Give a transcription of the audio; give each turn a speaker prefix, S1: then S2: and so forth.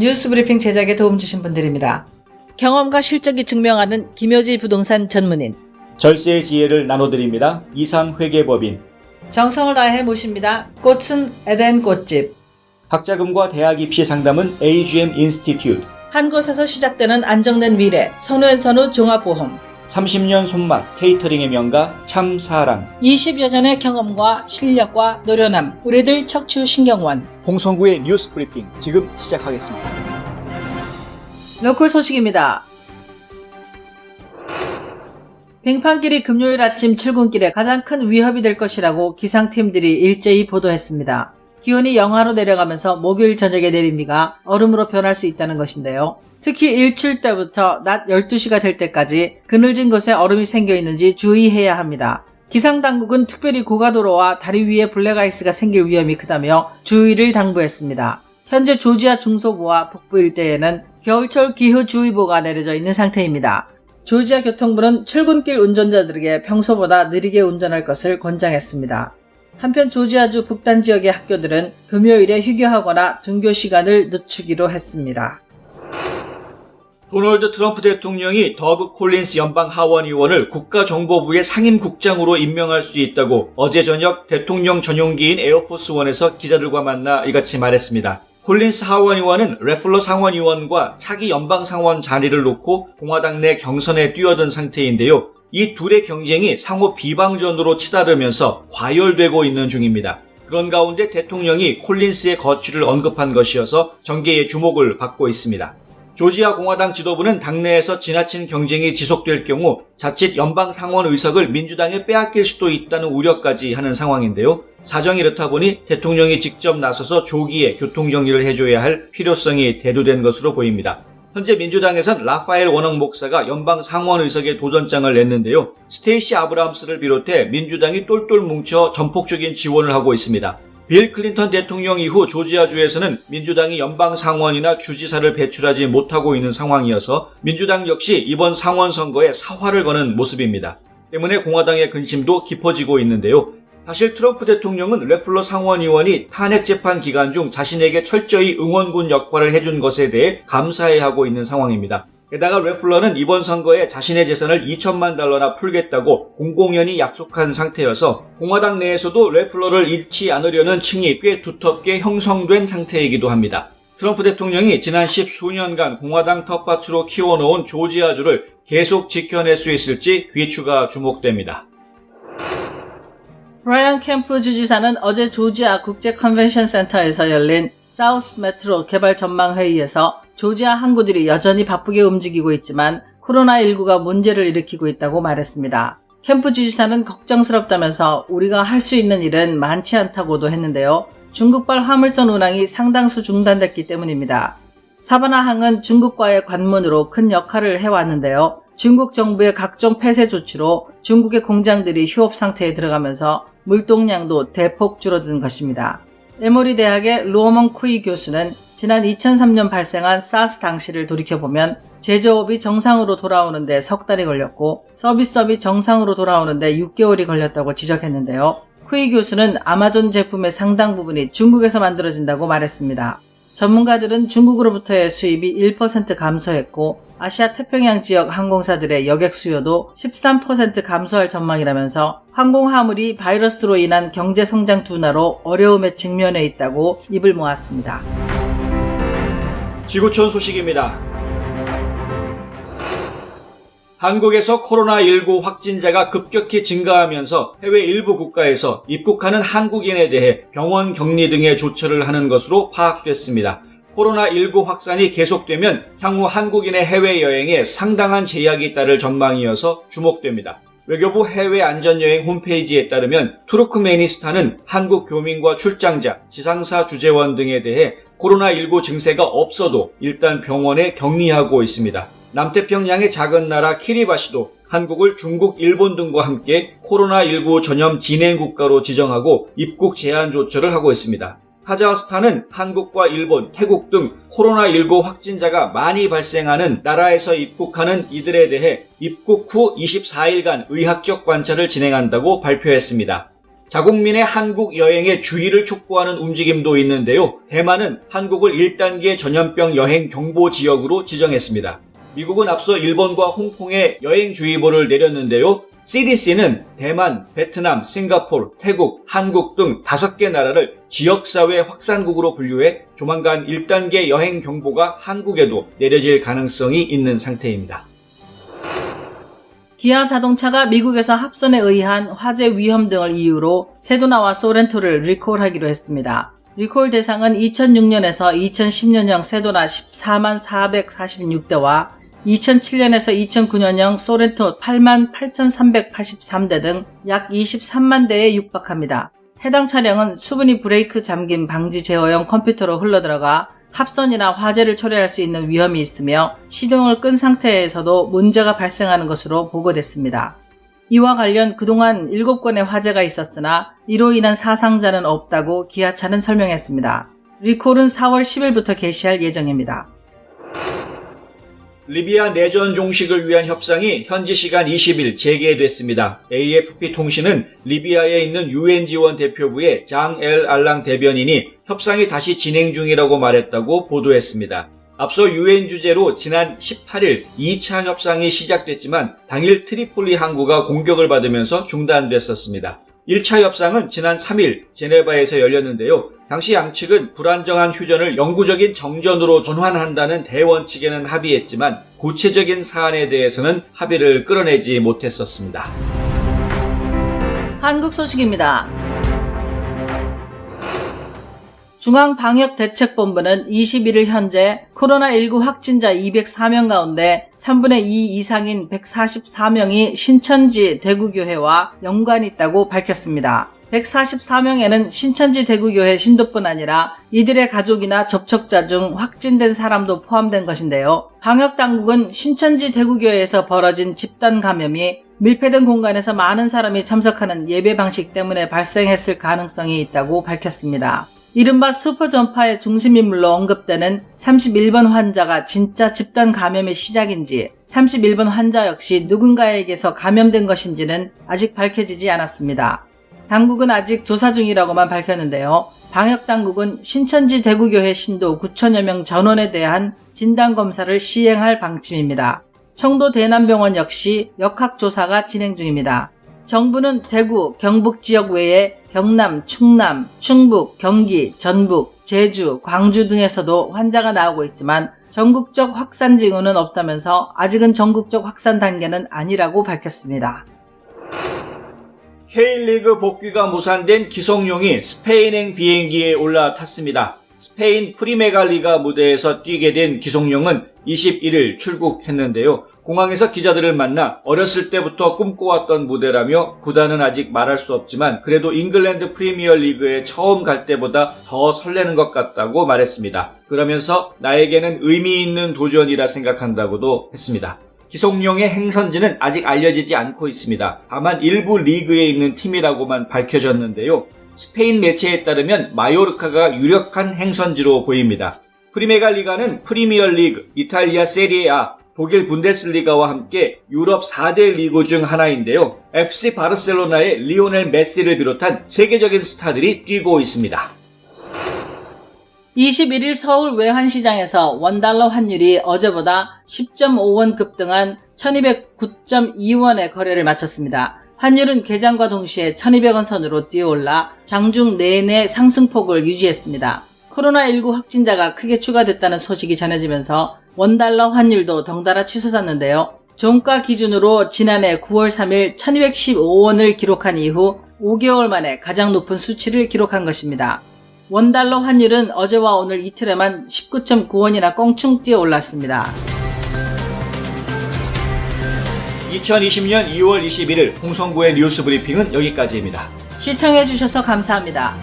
S1: 뉴스브리핑 제작에 도움 주신 분들입니다. 경험과 실적이 증명하는 김효지 부동산 전문인,
S2: 절세의 지혜를 나눠드립니다. 이상회계법인,
S1: 정성을 다해 모십니다. 꽃은 에덴 꽃집,
S2: 학자금과 대학 입시 상담은 AGM 인스티튜트,
S1: 한 곳에서 시작되는 안정된 미래 선우앤선우 종합보험,
S2: 30년 손맛 케이터링의 명가 참사랑,
S1: 20여 년의 경험과 실력과 노련함 우리들 척추신경원.
S2: 홍성구의 뉴스브리핑 지금 시작하겠습니다.
S1: 로컬 소식입니다. 빙판길이 금요일 아침 출근길에 가장 큰 위협이 될 것이라고 기상팀들이 일제히 보도했습니다. 기온이 영하로 내려가면서 목요일 저녁에 내린 비가 얼음으로 변할 수 있다는 것인데요. 특히 일출 때부터 낮 12시가 될 때까지 그늘진 곳에 얼음이 생겨 있는지 주의해야 합니다. 기상당국은 특별히 고가도로와 다리 위에 블랙아이스가 생길 위험이 크다며 주의를 당부했습니다. 현재 조지아 중서부와 북부 일대에는 겨울철 기후주의보가 내려져 있는 상태입니다. 조지아 교통부는 출근길 운전자들에게 평소보다 느리게 운전할 것을 권장했습니다. 한편 조지아주 북단 지역의 학교들은 금요일에 휴교하거나 등교 시간을 늦추기로 했습니다.
S2: 도널드 트럼프 대통령이 더그 콜린스 연방 하원 의원을 국가정보부의 상임국장으로 임명할 수 있다고 어제 저녁 대통령 전용기인 에어포스원에서 기자들과 만나 이같이 말했습니다. 콜린스 하원 의원은 래플러 상원 의원과 차기 연방 상원 자리를 놓고 공화당 내 경선에 뛰어든 상태인데요. 이 둘의 경쟁이 상호 비방전으로 치달으면서 과열되고 있는 중입니다. 그런 가운데 대통령이 콜린스의 거취를 언급한 것이어서 전개의 주목을 받고 있습니다. 조지아 공화당 지도부는 당내에서 지나친 경쟁이 지속될 경우 자칫 연방 상원 의석을 민주당에 빼앗길 수도 있다는 우려까지 하는 상황인데요. 사정이 이렇다 보니 대통령이 직접 나서서 조기에 교통정리를 해줘야 할 필요성이 대두된 것으로 보입니다. 현재 민주당에선 라파엘 워낙 목사가 연방 상원 의석에 도전장을 냈는데요. 스테이시 아브람스를 비롯해 민주당이 똘똘 뭉쳐 전폭적인 지원을 하고 있습니다. 빌 클린턴 대통령 이후 조지아주에서는 민주당이 연방 상원이나 주지사를 배출하지 못하고 있는 상황이어서 민주당 역시 이번 상원 선거에 사활을 거는 모습입니다. 때문에 공화당의 근심도 깊어지고 있는데요. 사실 트럼프 대통령은 래플러 상원 의원이 탄핵 재판 기간 중 자신에게 철저히 응원군 역할을 해준 것에 대해 감사해하고 있는 상황입니다. 게다가 래플러는 이번 선거에 자신의 재산을 $2,000만 풀겠다고 공공연히 약속한 상태여서 공화당 내에서도 래플러를 잃지 않으려는 층이 꽤 두텁게 형성된 상태이기도 합니다. 트럼프 대통령이 지난 10수년간 공화당 텃밭으로 키워놓은 조지아주를 계속 지켜낼 수 있을지 귀추가 주목됩니다.
S1: 브라이언 캠프 주지사는 어제 조지아 국제 컨벤션 센터에서 열린 사우스 메트로 개발 전망 회의에서 조지아 항구들이 여전히 바쁘게 움직이고 있지만 코로나19가 문제를 일으키고 있다고 말했습니다. 캠프 주지사는 걱정스럽다면서 우리가 할 수 있는 일은 많지 않다고도 했는데요. 중국발 화물선 운항이 상당수 중단됐기 때문입니다. 사바나항은 중국과의 관문으로 큰 역할을 해왔는데요. 중국 정부의 각종 폐쇄 조치로 중국의 공장들이 휴업 상태에 들어가면서 물동량도 대폭 줄어든 것입니다. 에모리 대학의 루어먼 쿠이 교수는 지난 2003년 발생한 사스 당시를 돌이켜보면 제조업이 정상으로 돌아오는데 석 달이 걸렸고 서비스업이 정상으로 돌아오는데 6개월이 걸렸다고 지적했는데요. 쿠이 교수는 아마존 제품의 상당 부분이 중국에서 만들어진다고 말했습니다. 전문가들은 중국으로부터의 수입이 1% 감소했고 아시아 태평양 지역 항공사들의 여객 수요도 13% 감소할 전망이라면서 항공화물이 바이러스로 인한 경제 성장 둔화로 어려움에 직면해 있다고 입을 모았습니다.
S2: 지구촌 소식입니다. 한국에서 코로나19 확진자가 급격히 증가하면서 해외 일부 국가에서 입국하는 한국인에 대해 병원 격리 등의 조처를 하는 것으로 파악됐습니다. 코로나19 확산이 계속되면 향후 한국인의 해외여행에 상당한 제약이 따를 전망이어서 주목됩니다. 외교부 해외안전여행 홈페이지에 따르면 투르크메니스탄은 한국 교민과 출장자, 지상사 주재원 등에 대해 코로나19 증세가 없어도 일단 병원에 격리하고 있습니다. 남태평양의 작은 나라 키리바시도 한국을 중국, 일본 등과 함께 코로나19 전염 진행 국가로 지정하고 입국 제한 조처를 하고 있습니다. 카자흐스탄은 한국과 일본, 태국 등 코로나19 확진자가 많이 발생하는 나라에서 입국하는 이들에 대해 입국 후 24일간 의학적 관찰을 진행한다고 발표했습니다. 자국민의 한국 여행에 주의를 촉구하는 움직임도 있는데요. 대만은 한국을 1단계 전염병 여행 경보 지역으로 지정했습니다. 미국은 앞서 일본과 홍콩에 여행주의보를 내렸는데요. CDC는 대만, 베트남, 싱가포르, 태국, 한국 등 5개 나라를 지역사회 확산국으로 분류해 조만간 1단계 여행 경보가 한국에도 내려질 가능성이 있는 상태입니다.
S1: 기아 자동차가 미국에서 합선에 의한 화재 위험 등을 이유로 세도나와 소렌토를 리콜하기로 했습니다. 리콜 대상은 2006년에서 2010년형 세도나 14만 446대와 2007년에서 2009년형 소렌토 8만 8,383대 등 약 23만 대에 육박합니다. 해당 차량은 수분이 브레이크 잠김 방지 제어용 컴퓨터로 흘러들어가 합선이나 화재를 초래할 수 있는 위험이 있으며 시동을 끈 상태에서도 문제가 발생하는 것으로 보고됐습니다. 이와 관련 그동안 7건의 화재가 있었으나 이로 인한 사상자는 없다고 기아차는 설명했습니다. 리콜은 4월 10일부터 개시할 예정입니다.
S2: 리비아 내전 종식을 위한 협상이 현지 시간 20일 재개됐습니다. AFP 통신은 리비아에 있는 UN 지원 대표부의 장 엘 알랑 대변인이 협상이 다시 진행 중이라고 말했다고 보도했습니다. 앞서 UN 주재로 지난 18일 2차 협상이 시작됐지만 당일 트리폴리 항구가 공격을 받으면서 중단됐었습니다. 1차 협상은 지난 3일 제네바에서 열렸는데요. 당시 양측은 불안정한 휴전을 영구적인 정전으로 전환한다는 대원칙에는 합의했지만 구체적인 사안에 대해서는 합의를 끌어내지 못했었습니다.
S1: 한국 소식입니다. 중앙방역대책본부는 21일 현재 코로나19 확진자 204명 가운데 3분의 2 이상인 144명이 신천지 대구교회와 연관이 있다고 밝혔습니다. 144명에는 신천지 대구교회 신도뿐 아니라 이들의 가족이나 접촉자 중 확진된 사람도 포함된 것인데요. 방역당국은 신천지 대구교회에서 벌어진 집단 감염이 밀폐된 공간에서 많은 사람이 참석하는 예배 방식 때문에 발생했을 가능성이 있다고 밝혔습니다. 이른바 슈퍼전파의 중심인물로 언급되는 31번 환자가 진짜 집단 감염의 시작인지 31번 환자 역시 누군가에게서 감염된 것인지는 아직 밝혀지지 않았습니다. 당국은 아직 조사 중이라고만 밝혔는데요. 방역당국은 신천지 대구교회 신도 9천여 명 전원에 대한 진단검사를 시행할 방침입니다. 청도 대남병원 역시 역학조사가 진행 중입니다. 정부는 대구, 경북 지역 외에 경남, 충남, 충북, 경기, 전북, 제주, 광주 등에서도 환자가 나오고 있지만 전국적 확산 징후는 없다면서 아직은 전국적 확산 단계는 아니라고 밝혔습니다.
S2: K리그 복귀가 무산된 기성용이 스페인행 비행기에 올라탔습니다. 스페인 프리메갈리가 무대에서 뛰게 된 기성용은 21일 출국했는데요. 공항에서 기자들을 만나 어렸을 때부터 꿈꿔왔던 무대라며 구단은 아직 말할 수 없지만 그래도 잉글랜드 프리미어리그에 처음 갈 때보다 더 설레는 것 같다고 말했습니다. 그러면서 나에게는 의미 있는 도전이라 생각한다고도 했습니다. 기성용의 행선지는 아직 알려지지 않고 있습니다. 다만 일부 리그에 있는 팀이라고만 밝혀졌는데요. 스페인 매체에 따르면 마요르카가 유력한 행선지로 보입니다. 프리메갈리가는 프리미어리그, 이탈리아 세리에A, 독일 분데스리가와 함께 유럽 4대 리그 중 하나인데요. FC 바르셀로나의 리오넬 메시를 비롯한 세계적인 스타들이 뛰고 있습니다.
S1: 21일 서울 외환시장에서 원달러 환율이 어제보다 10.5원 급등한 1209.2원에 거래를 마쳤습니다. 환율은 개장과 동시에 1200원 선으로 뛰어올라 장중 내내 상승폭을 유지했습니다. 코로나19 확진자가 크게 추가됐다는 소식이 전해지면서 원달러 환율도 덩달아 치솟았는데요. 종가 기준으로 지난해 9월 3일 1215원을 기록한 이후 5개월 만에 가장 높은 수치를 기록한 것입니다. 원달러 환율은 어제와 오늘 이틀에만 19.9원이나 껑충 뛰어 올랐습니다.
S2: 2020년 2월 21일 홍성구의 뉴스 브리핑은 여기까지입니다.
S1: 시청해주셔서 감사합니다.